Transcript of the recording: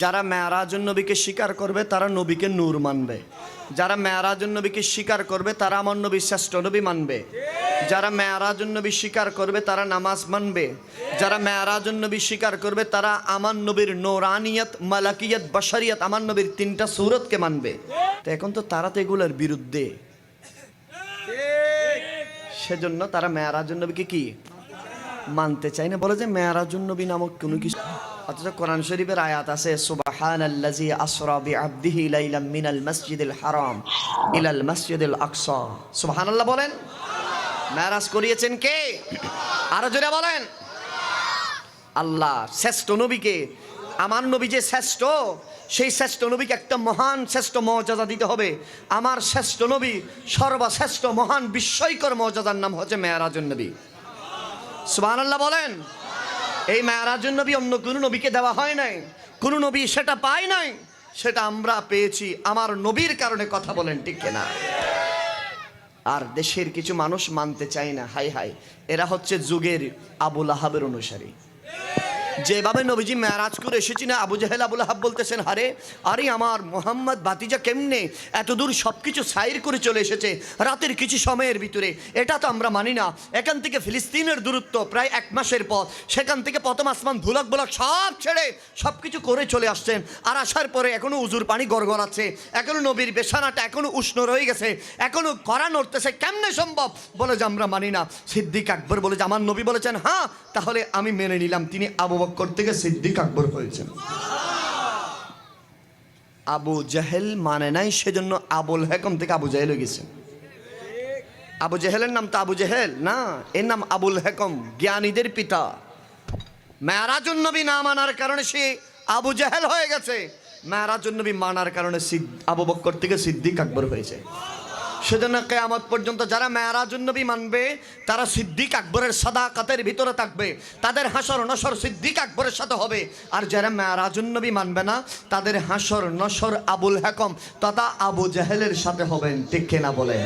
যারা মেরাজুন নবীকে স্বীকার করবে তারা নবীকে নূর মানবে। যারা মেরাজুন নবীকে স্বীকার করবে তারা আমার নবী শ্রেষ্ঠ নবী মানবে। যারা মেরাজুন নবী স্বীকার করবে তারা নামাজ মানবে। যারা মেরাজুন নবী স্বীকার করবে তারা আমার নবীর নূরানিয়ত, মালাকিয়ত, বশরিয়ত, আমার নবীর তিনটা সূরতকে মানবে। তো এখন তো তারা তো এগুলোর বিরুদ্ধে, সেজন্য তারা মেরাজুন নবীকে কি মানতে চায় না, বলে যে মেরাজুন নবী নামক কোনো কিছু। অথচ কোরআন শরীফের আয়াত আছে, সুবহানাল্লাযী আসরা বিআবদিহি লাইলাম মিনাল মাসজিদিল হারাম ইলাল মাসজিদিল আকসা। সুবহানাল্লাহ বলেন। মেরাজ করিয়েছেন কে? আরো জোরে বলেন। আল্লাহ। শ্রেষ্ঠ নবীকে, আমার নবী যে শ্রেষ্ঠ, সেই শ্রেষ্ঠ নবীকে একটা মহান শ্রেষ্ঠ মর্যাদা দিতে হবে। আমার শ্রেষ্ঠ নবী সর্বশ্রেষ্ঠ মহান বিস্ময়কর মর্যাদার নাম হচ্ছে মেরাজুন নবী। সুবহানাল্লাহ বলেন। এই মেরাজুন নবী অন্য কোনো নবীকে দেওয়া হয় নাই, কোনো নবী সেটা পায় নাই, সেটা আমরা পেয়েছি আমার নবীর কারণে। কথা বলেন ঠিক কিনা? আর দেশের কিছু মানুষ মানতে চায় না। হাই হাই, এরা হচ্ছে যুগের আবু লাহাবের অনুসারী। যেভাবে নবীজি মেরাজ করে এসেছি না, আবু জাহেল আবু লাহাব বলতেছেন, আরে আরে আমার মোহাম্মদ ভাতিজা কেমনে এত দূর সব কিছু সাইর করে চলে এসেছে রাতের কিছু সময়ের ভিতরে? এটা তো আমরা মানি না। এখান থেকে ফিলিস্তিনের দূরত্ব প্রায় 1 মাসের পথ, সেখান থেকে প্রথম আসমান ধুলাক বোলাক সব ছেড়ে সব কিছু করে চলে আসছেন, আর আসার পরে এখনো উজুর পানি গড়গড়াচ্ছে, এখনো নবীর বেশানাটা এখনো উষ্ণ রয়ে গেছে, এখনো কড়া নড়তেছে, কেমনে সম্ভব? বলে যে আমরা মানি না। সিদ্দিক আকবর বলে যে আমার নবী বলেছেন, হ্যাঁ তাহলে আমি মেনে নিলাম। তিনি আবু বকর থেকে সিদ্দিক আকবর হয়েছেন। আবু জাহেল মানে নাই, সেজন্য আবুল হেকম থেকে আবু জাহেল হয়ে গেছেন। আবু জাহেলের নাম তো আবু জাহেল না, এর নাম আবুল হেকম, জ্ঞানীদের পিতা। মেরাজুন নবী না মানার কারণে সে আবু জাহেল হয়ে গেছে, মেরাজুন নবী মানার কারণে আবু বকর থেকে সিদ্দিক আকবর হয়েছে। সেজন্য কিয়ামত পর্যন্ত যারা মেরাজুন নবী মানবে তারা সিদ্দিক আকবরের সাদাকাতের ভিতরে থাকবে, তাদের হাসর নসর সিদ্দিক আকবরের সাথে হবে। আর যারা মেরাজুন নবী মানবে না তাদের হাসর নসর আবুল হেকম তথা আবু জাহেলের সাথে হবেন। ঠিক কিনা বলেন?